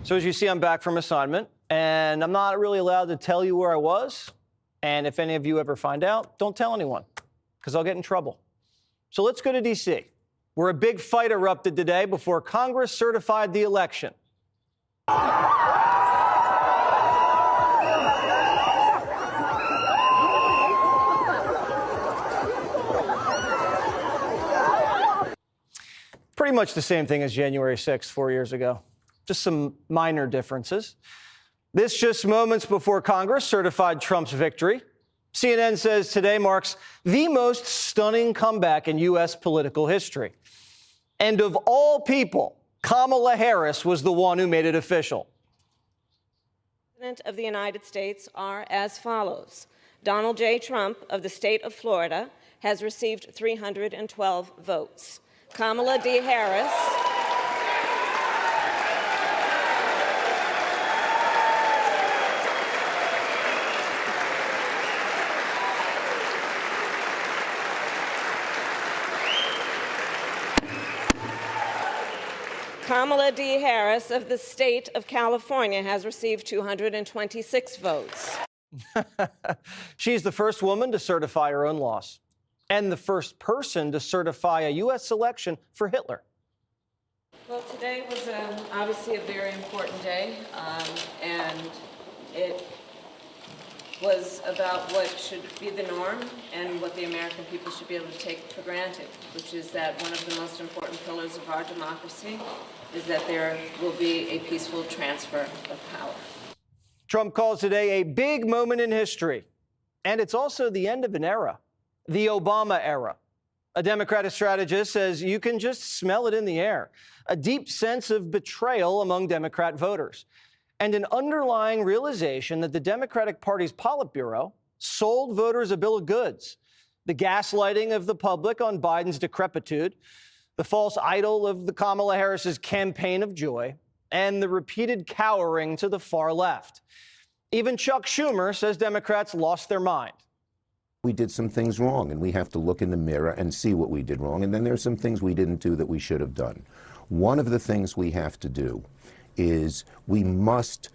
So as you see, I'm back from assignment, and I'm not really allowed to tell you where I was. And if any of you ever find out, don't tell anyone, because I'll get in trouble. So let's go to D.C., where a big fight erupted today before Congress certified the election. Pretty much the same thing as January 6th, 4 years ago. Just some minor differences. This just moments before Congress certified Trump's victory. CNN says today marks the most stunning comeback in U.S. political history. And of all people, Kamala Harris was the one who made it official. President of the United States are as follows. Donald J. Trump of the state of Florida has received 312 votes. Kamala D. Harris Kamala D. Harris of the state of California has received 226 votes. She's the first woman to certify her own loss and the first person to certify a U.S. election for Hitler. Well, today was obviously a very important day, and it was about what should be the norm and what the American people should be able to take for granted, which is that one of the most important pillars of our democracy is that there will be a peaceful transfer of power. Trump calls today a big moment in history, and it's also the end of an era, the Obama era. A Democratic strategist says you can just smell it in the air, a deep sense of betrayal among Democrat voters, and an underlying realization that the Democratic Party's Politburo sold voters a bill of goods, the gaslighting of the public on Biden's decrepitude, the false idol of the Kamala Harris's campaign of joy, and the repeated cowering to the far left. Even Chuck Schumer says Democrats lost their mind. We did some things wrong, and we have to look in the mirror and see what we did wrong. And then there's some things we didn't do that we should have done. One of the things we have to do is we must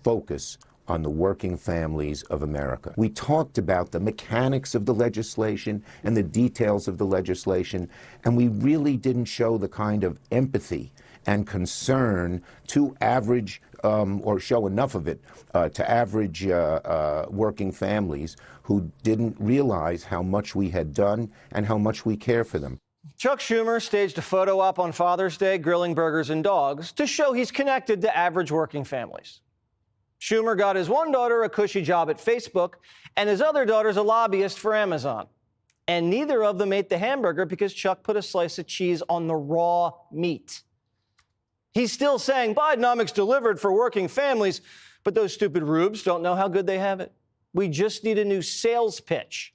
focus on the working families of America. We talked about the mechanics of the legislation and the details of the legislation, and we really didn't show the kind of empathy and concern to average, or show enough of it to average working families who didn't realize how much we had done and how much we care for them. Chuck Schumer staged a photo op on Father's Day grilling burgers and dogs to show he's connected to average working families. Schumer got his one daughter a cushy job at Facebook and his other daughter's a lobbyist for Amazon. And neither of them ate the hamburger because Chuck put a slice of cheese on the raw meat. He's still saying Bidenomics delivered for working families, but those stupid rubes don't know how good they have it. We just need a new sales pitch.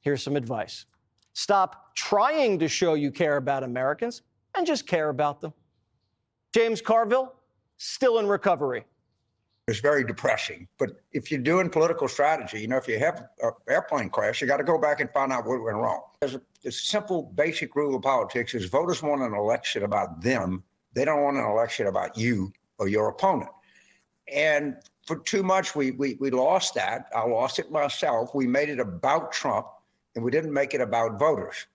Here's some advice. Stop trying to show you care about Americans and just care about them. James Carville, still in recovery. It's very depressing. But if you're doing political strategy, if you have an airplane crash, you got to go back and find out what went wrong. There's a simple, basic rule of politics is voters want an election about them. They don't want an election about you or your opponent. And for too much, we lost that. I lost it myself. We made it about Trump, and we didn't make it about voters.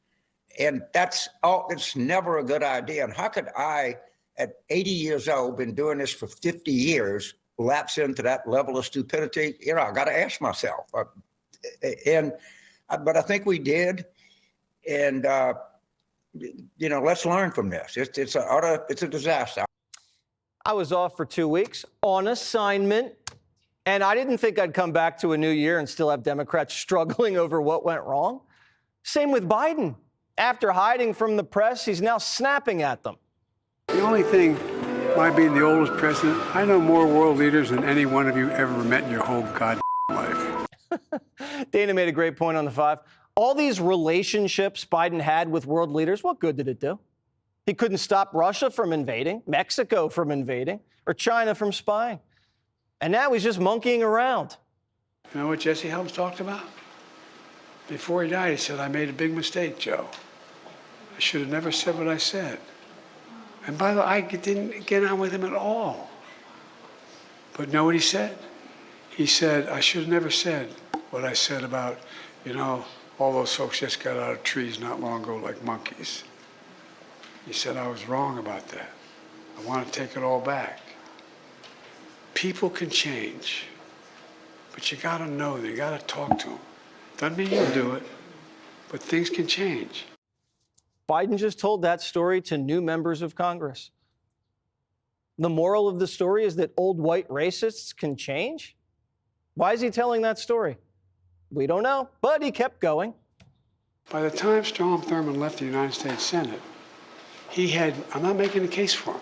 And it's never a good idea. And how could I, at 80 years old, been doing this for 50 years, lapse into that level of stupidity? I got to ask myself. But I think we did. And, let's learn from this. It's a disaster. I was off for 2 weeks on assignment, and I didn't think I'd come back to a new year and still have Democrats struggling over what went wrong. Same with Biden. After hiding from the press, he's now snapping at them. The only thing, my being the oldest president, I know more world leaders than any one of you ever met in your whole goddamn life. Dana made a great point on the 5. All these relationships Biden had with world leaders, what good did it do? He couldn't stop Russia from invading, Mexico from invading, or China from spying. And now he's just monkeying around. You know what Jesse Helms talked about? Before he died, he said, I made a big mistake, Joe. I should have never said what I said. And by the way, I didn't get on with him at all. But know what he said? He said, I should have never said what I said about, all those folks just got out of trees not long ago like monkeys. He said, I was wrong about that. I want to take it all back. People can change, but you got to know them. You got to talk to them. Doesn't mean you'll do it, but things can change. Biden just told that story to new members of Congress. The moral of the story is that old white racists can change? Why is he telling that story? We don't know, but he kept going. By the time Strom Thurmond left the United States Senate, he had, I'm not making a case for him,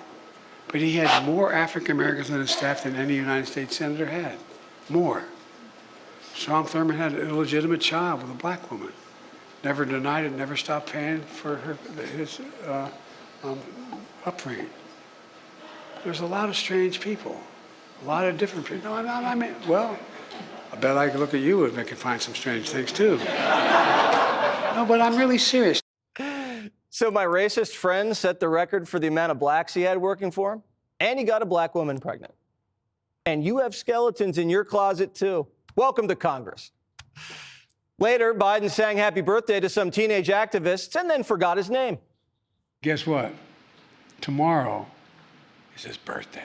but he had more African Americans on his staff than any United States senator had. More. Strom Thurmond had an illegitimate child with a black woman. Never denied it, never stopped paying for his upbringing. There's a lot of strange people, a lot of different people. I bet I could look at you and I could find some strange things too. No, but I'm really serious. So my racist friend set the record for the amount of blacks he had working for him, and he got a black woman pregnant. And you have skeletons in your closet too. Welcome to Congress. Later, Biden sang happy birthday to some teenage activists and then forgot his name. Guess what? Tomorrow is his birthday.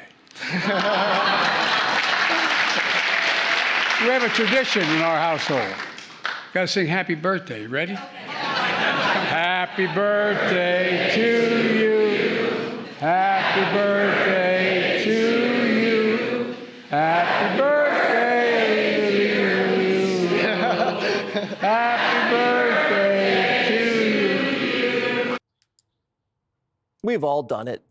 We have a tradition in our household. Got to sing happy birthday. You ready? Happy birthday to you. Happy birthday to you. Happy birthday to you. Happy birthday to you. We've all done it.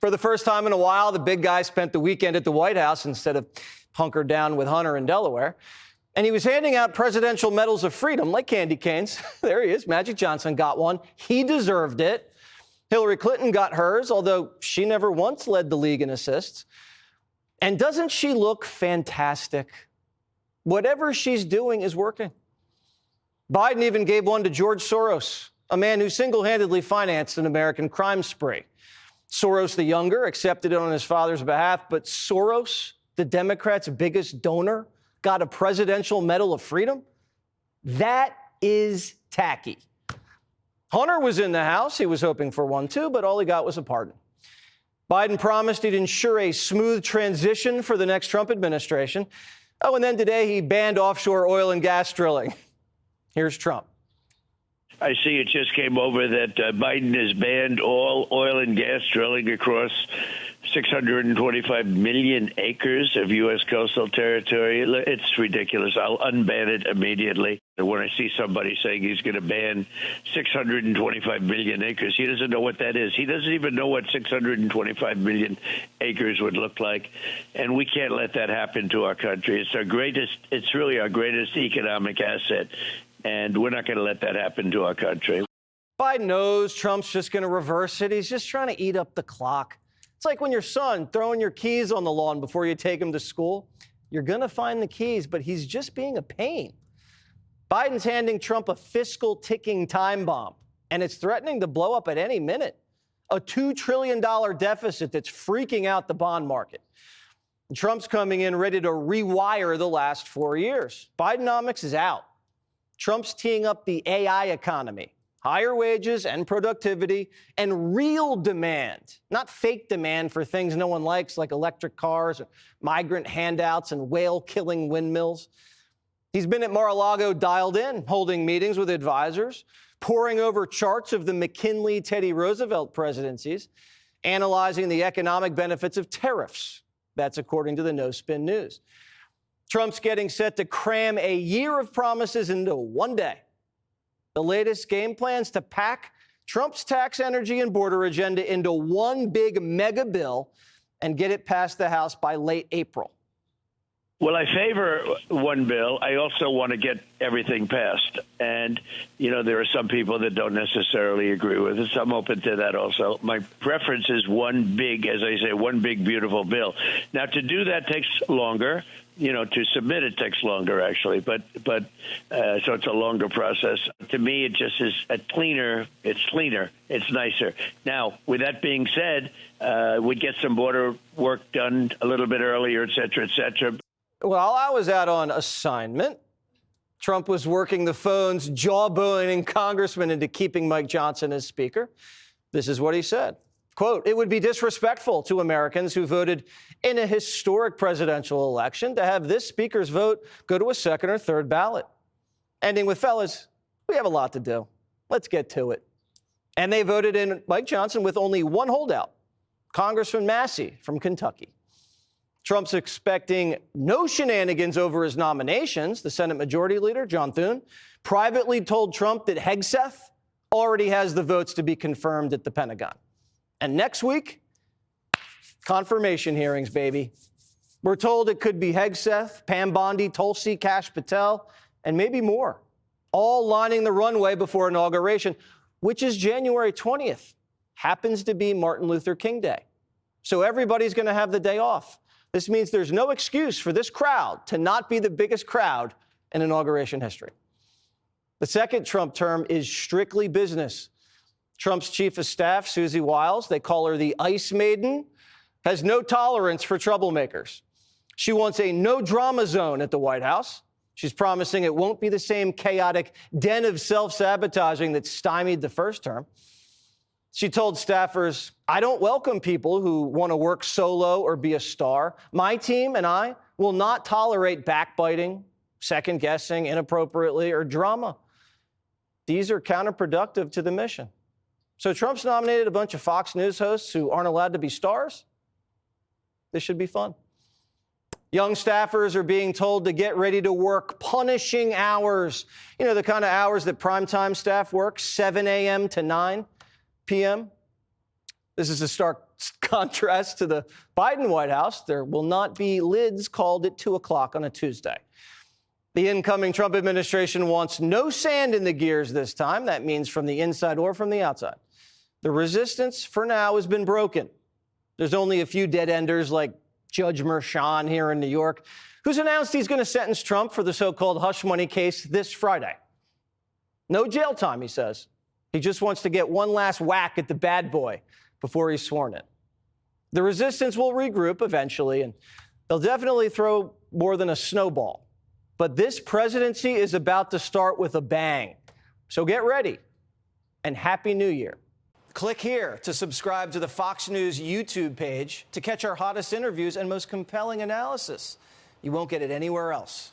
For the first time in a while, the big guy spent the weekend at the White House instead of hunkered down with Hunter in Delaware. And he was handing out presidential medals of freedom like candy canes. There he is. Magic Johnson got one. He deserved it. Hillary Clinton got hers, although she never once led the league in assists. And doesn't she look fantastic? Whatever she's doing is working. Biden even gave one to George Soros, a man who single-handedly financed an American crime spree. Soros the younger accepted it on his father's behalf, but Soros, the Democrats' biggest donor, got a presidential medal of freedom? That is tacky. Hunter was in the House. He was hoping for one too, but all he got was a pardon. Biden promised he'd ensure a smooth transition for the next Trump administration. Oh, and then today he banned offshore oil and gas drilling. Here's Trump. I see it just came over that Biden has banned all oil and gas drilling across 625 million acres of U.S. coastal territory. It's ridiculous. I'll unban it immediately. When I see somebody saying he's going to ban 625 million acres, he doesn't know what that is. He doesn't even know what 625 million acres would look like. And we can't let that happen to our country. It's really our greatest economic asset. And we're not going to let that happen to our country. Biden knows Trump's just going to reverse it. He's just trying to eat up the clock. It's like when your son throwing your keys on the lawn before you take him to school. You're going to find the keys, but he's just being a pain. Biden's handing Trump a fiscal ticking time bomb, and it's threatening to blow up at any minute. A $2 trillion deficit that's freaking out the bond market. And Trump's coming in ready to rewire the last 4 years. Bidenomics is out. Trump's teeing up the AI economy, higher wages and productivity, and real demand, not fake demand for things no one likes like electric cars, or migrant handouts, and whale-killing windmills. He's been at Mar-a-Lago dialed in, holding meetings with advisors, poring over charts of the McKinley, Teddy Roosevelt presidencies, analyzing the economic benefits of tariffs. That's according to the No Spin News. Trump's getting set to cram a year of promises into one day. The latest game plans to pack Trump's tax, energy, and border agenda into one big mega bill and get it past the House by late April. Well, I favor one bill. I also want to get everything passed. And, there are some people that don't necessarily agree with it. So I'm open to that also. My preference is one big, as I say, one big, beautiful bill. Now, to do that takes longer. to submit it takes longer, actually, but so it's a longer process. To me, it just is cleaner. It's cleaner. It's nicer. Now, with that being said, we'd get some border work done a little bit earlier, et cetera, et cetera. While I was out on assignment, Trump was working the phones, jawboning congressmen into keeping Mike Johnson as speaker. This is what he said. Quote, "It would be disrespectful to Americans who voted in a historic presidential election to have this speaker's vote go to a second or third ballot." Ending with, fellas, we have a lot to do. Let's get to it. And they voted in Mike Johnson with only one holdout, Congressman Massey from Kentucky. Trump's expecting no shenanigans over his nominations. The Senate Majority Leader, John Thune, privately told Trump that Hegseth already has the votes to be confirmed at the Pentagon. And next week, confirmation hearings, baby. We're told it could be Hegseth, Pam Bondi, Tulsi, Kash Patel, and maybe more, all lining the runway before inauguration, which is January 20th. Happens to be Martin Luther King Day. So everybody's going to have the day off. This means there's no excuse for this crowd to not be the biggest crowd in inauguration history. The second Trump term is strictly business. Trump's chief of staff, Susie Wiles, they call her the Ice Maiden, has no tolerance for troublemakers. She wants a no-drama zone at the White House. She's promising it won't be the same chaotic den of self-sabotaging that stymied the first term. She told staffers, "I don't welcome people who want to work solo or be a star. My team and I will not tolerate backbiting, second-guessing inappropriately, or drama. These are counterproductive to the mission." So Trump's nominated a bunch of Fox News hosts who aren't allowed to be stars. This should be fun. Young staffers are being told to get ready to work punishing hours. You know, the kind of hours that primetime staff work, 7 a.m. to 9 p.m. This is a stark contrast to the Biden White House. There will not be lids called at 2 o'clock on a Tuesday. The incoming Trump administration wants no sand in the gears this time. That means from the inside or from the outside. The resistance for now has been broken. There's only a few dead-enders like Judge Merchan here in New York, who's announced he's going to sentence Trump for the so-called hush money case this Friday. No jail time, he says. He just wants to get one last whack at the bad boy before he's sworn in. The resistance will regroup eventually, and they'll definitely throw more than a snowball. But this presidency is about to start with a bang. So get ready, and Happy New Year. Click here to subscribe to the Fox News YouTube page to catch our hottest interviews and most compelling analysis. You won't get it anywhere else.